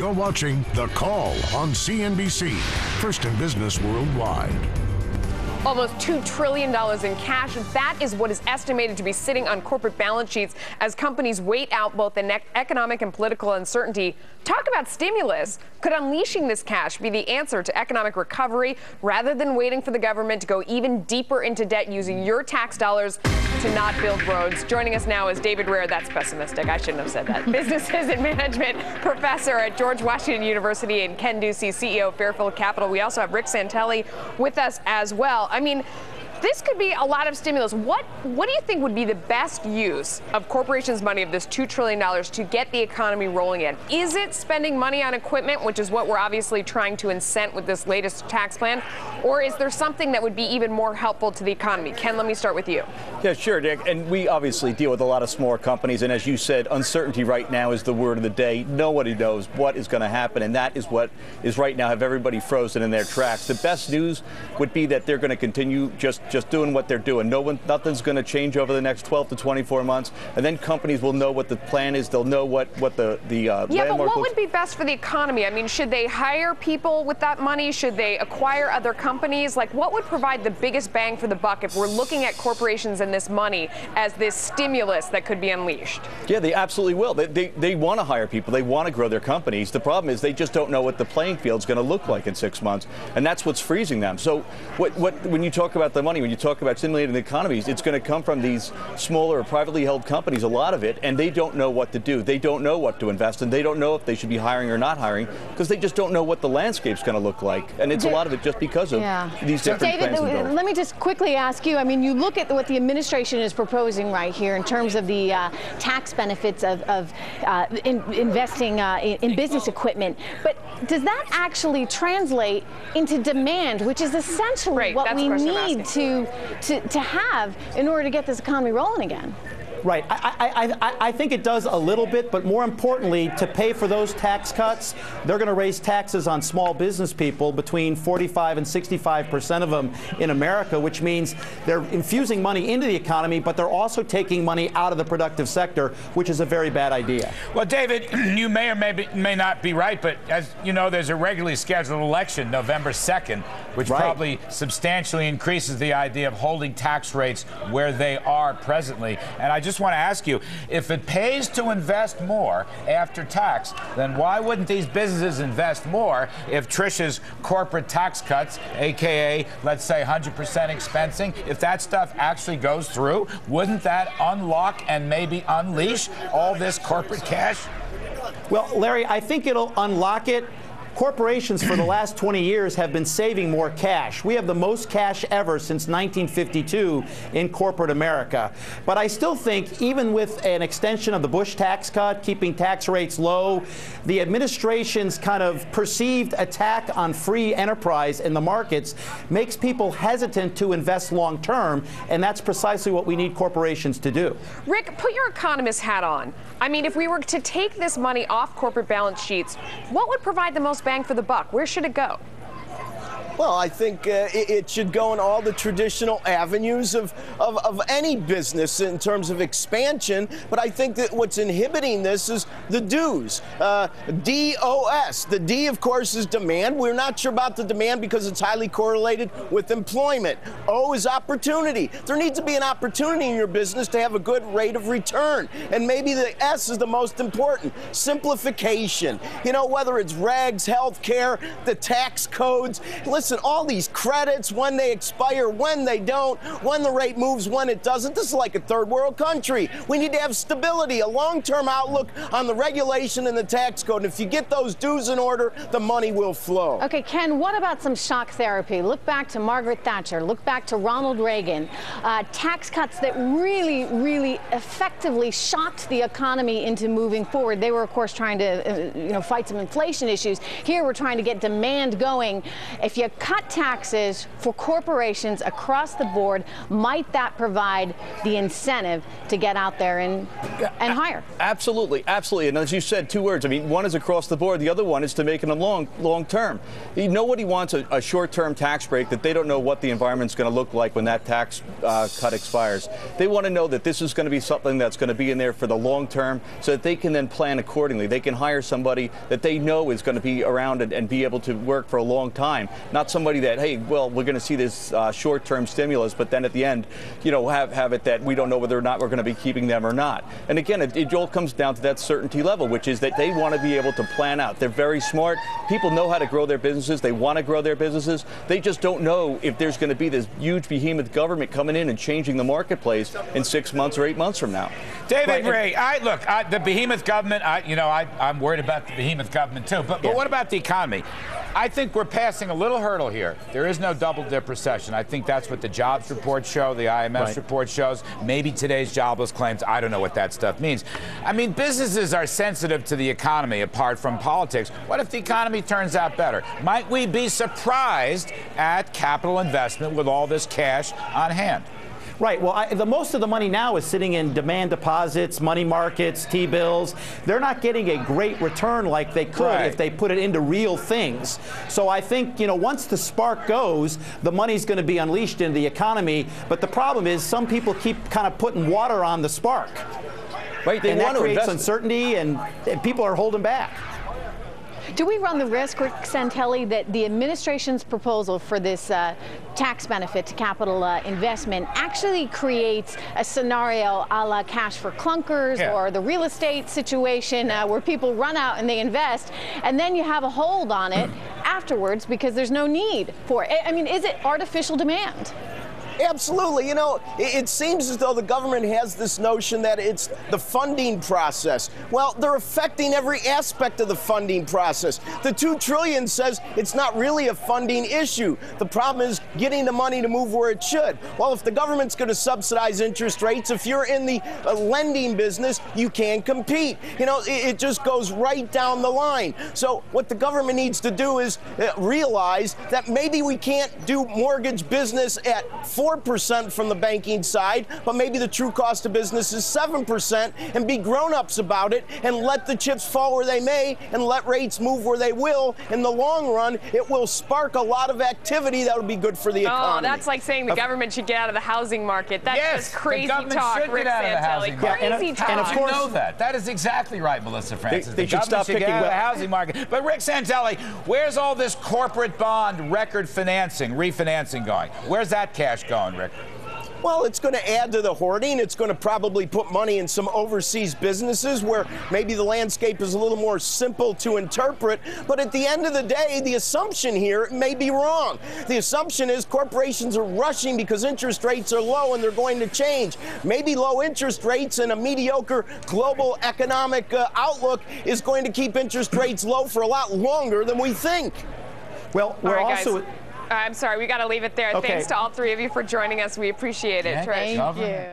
You're watching The Call on CNBC, first in business worldwide. Almost $2 trillion in cash. That is what is estimated to be sitting on corporate balance sheets as companies wait out both the economic and political uncertainty. Talk about stimulus. Could unleashing this cash be the answer to economic recovery rather than waiting for the government to go even deeper into debt using your tax dollars to not build roads? Joining us now is David Ware. That's pessimistic. I shouldn't have said that. Businesses and management professor at George Washington University, and Ken Ducey, CEO of Fairfield Capital. We also have Rick Santelli with us as well. I mean, this could be a lot of stimulus. What do you think would be the best use of corporations' money, of this $2 trillion, to get the economy rolling in? Is it spending money on equipment, which is what we're obviously trying to incent with this latest tax plan? Or is there something that would be even more helpful to the economy? Ken, let me start with you. Yeah, sure, Dick. And we obviously deal with a lot of smaller companies. And as you said, uncertainty right now is the word of the day. Nobody knows what is going to happen. And that is what is right now have everybody frozen in their tracks. The best news would be that they're going to continue just doing what they're doing. Nothing's going to change over the next 12 to 24 months. And then companies will know what the plan is. They'll know what the yeah, but what would be best for the economy? I mean, should they hire people with that money? Should they acquire other companies? Like, what would provide the biggest bang for the buck if we're looking at corporations and this money as this stimulus that could be unleashed? Yeah, they absolutely will. They want to hire people. They want to grow their companies. The problem is they just don't know what the playing field's going to look like in 6 months. And that's what's freezing them. So when you talk about the money, when you talk about stimulating the economies, it's going to come from these smaller or privately held companies, a lot of it, and they don't know what to do. They don't know what to invest in. They don't know if they should be hiring or not hiring because they just don't know what the landscape's going to look like. And it's a lot of it just because of these different plans and bills. Let me just quickly ask you, I mean, you look at what the administration is proposing right here in terms of the tax benefits of investing in business equipment, but does that actually translate into demand, which is essentially what we need to have in order to get this economy rolling again? Right. I think it does a little bit, but more importantly, to pay for those tax cuts, they're going to raise taxes on small business people, between 45 and 65% of them in America, which means they're infusing money into the economy, but they're also taking money out of the productive sector, which is a very bad idea. Well, David, you may or may not be right, but as you know, there's a regularly scheduled election November 2nd, which probably substantially increases the idea of holding tax rates where they are presently. And I just want to ask you, if it pays to invest more after tax, then why wouldn't these businesses invest more if Trish's corporate tax cuts, aka let's say 100% expensing, if that stuff actually goes through, wouldn't that unlock and maybe unleash all this corporate cash? Well, Larry, I think it'll unlock it. Corporations for the last 20 years have been saving more cash. We have the most cash ever since 1952 in corporate America. But I still think even with an extension of the Bush tax cut, keeping tax rates low, the administration's kind of perceived attack on free enterprise in the markets makes people hesitant to invest long term, and that's precisely what we need corporations to do. Rick, put your economist hat on. I mean, if we were to take this money off corporate balance sheets, what would provide the most bang for the buck? Where should it go? Well, I think it should go in all the traditional avenues of any business in terms of expansion. But I think that what's inhibiting this is the do's. DOS. The D, of course, is demand. We're not sure about the demand because it's highly correlated with employment. O is opportunity. There needs to be an opportunity in your business to have a good rate of return. And maybe the S is the most important. Simplification. You know, whether it's regs, health care, the tax codes. Listen, all these credits, when they expire, when they don't, when the rate moves, when it doesn't. This is like a third world country. We need to have stability, a long-term outlook on the regulation and the tax code. And if you get those dues in order, the money will flow. Okay, Ken, what about some shock therapy? Look back to Margaret Thatcher. Look back to Ronald Reagan. Tax cuts that really, really effectively shocked the economy into moving forward. They were, of course, trying to fight some inflation issues. Here we're trying to get demand going. If you cut taxes for corporations across the board, might that provide the incentive to get out there and hire? Absolutely, absolutely. And as you said, two words. I mean, one is across the board. The other one is to make them long term. Nobody wants a short-term tax break that they don't know what the environment's going to look like when that tax cut expires. They want to know that this is going to be something that's going to be in there for the long term so that they can then plan accordingly. They can hire somebody that they know is going to be around and be able to work for a long time, not somebody that, hey, well, we're going to see this short-term stimulus, but then at the end, you know, have it that we don't know whether or not we're going to be keeping them or not. And again, it all comes down to that certainty level, which is that they want to be able to plan out. They're very smart. People know how to grow their businesses. They want to grow their businesses. They just don't know if there's going to be this huge behemoth government coming in and changing the marketplace in 6 months or 8 months from now. David Ray, look, the behemoth government, I'm worried about the behemoth government too, but what about the economy? I think we're passing a little hurdle here. There is no double-dip recession. I think that's what the jobs report show, the IMF report shows, maybe today's jobless claims. I don't know what that stuff means. I mean, businesses are sensitive to the economy apart from politics. What if the economy turns out better? Might we be surprised at capital investment with all this cash on hand? Right. Well, the most of the money now is sitting in demand deposits, money markets, T-bills. They're not getting a great return like they could if they put it into real things. So I think, you know, once the spark goes, the money's going to be unleashed into the economy. But the problem is some people keep kind of putting water on the spark. Right. They and want that to creates invest. Uncertainty, and people are holding back. Do we run the risk, Rick Santelli, that the administration's proposal for this tax benefit to capital investment actually creates a scenario a la cash for clunkers or the real estate situation where people run out and they invest, and then you have a hold on it afterwards because there's no need for it? I mean, is it artificial demand? Absolutely. You know, it seems as though the government has this notion that it's the funding process. Well, they're affecting every aspect of the funding process. The $2 trillion says it's not really a funding issue. The problem is getting the money to move where it should. Well, if the government's going to subsidize interest rates, if you're in the lending business, you can't compete. You know, it just goes right down the line. So what the government needs to do is realize that maybe we can't do mortgage business at 4% from the banking side, but maybe the true cost of business is 7%, and be grown-ups about it and let the chips fall where they may and let rates move where they will. In the long run, it will spark a lot of activity that would be good for the economy. Oh, that's like saying the government should get out of the housing market. That's just crazy talk, Rick Santelli. Crazy talk. And of course, you know that. That is exactly right, Melissa Francis. They should stop picking get out of the housing market. But Rick Santelli, where's all this corporate bond record financing, refinancing going? Where's that cash going, Rick? Well, it's going to add to the hoarding. It's going to probably put money in some overseas businesses where maybe the landscape is a little more simple to interpret. But at the end of the day, the assumption here may be wrong. The assumption is corporations are rushing because interest rates are low and they're going to change. Maybe low interest rates and a mediocre global economic outlook is going to keep interest rates low for a lot longer than we think. Well, we're also... Guys. I'm sorry, we got to leave it there. Okay. Thanks to all three of you for joining us. We appreciate it. Thank you.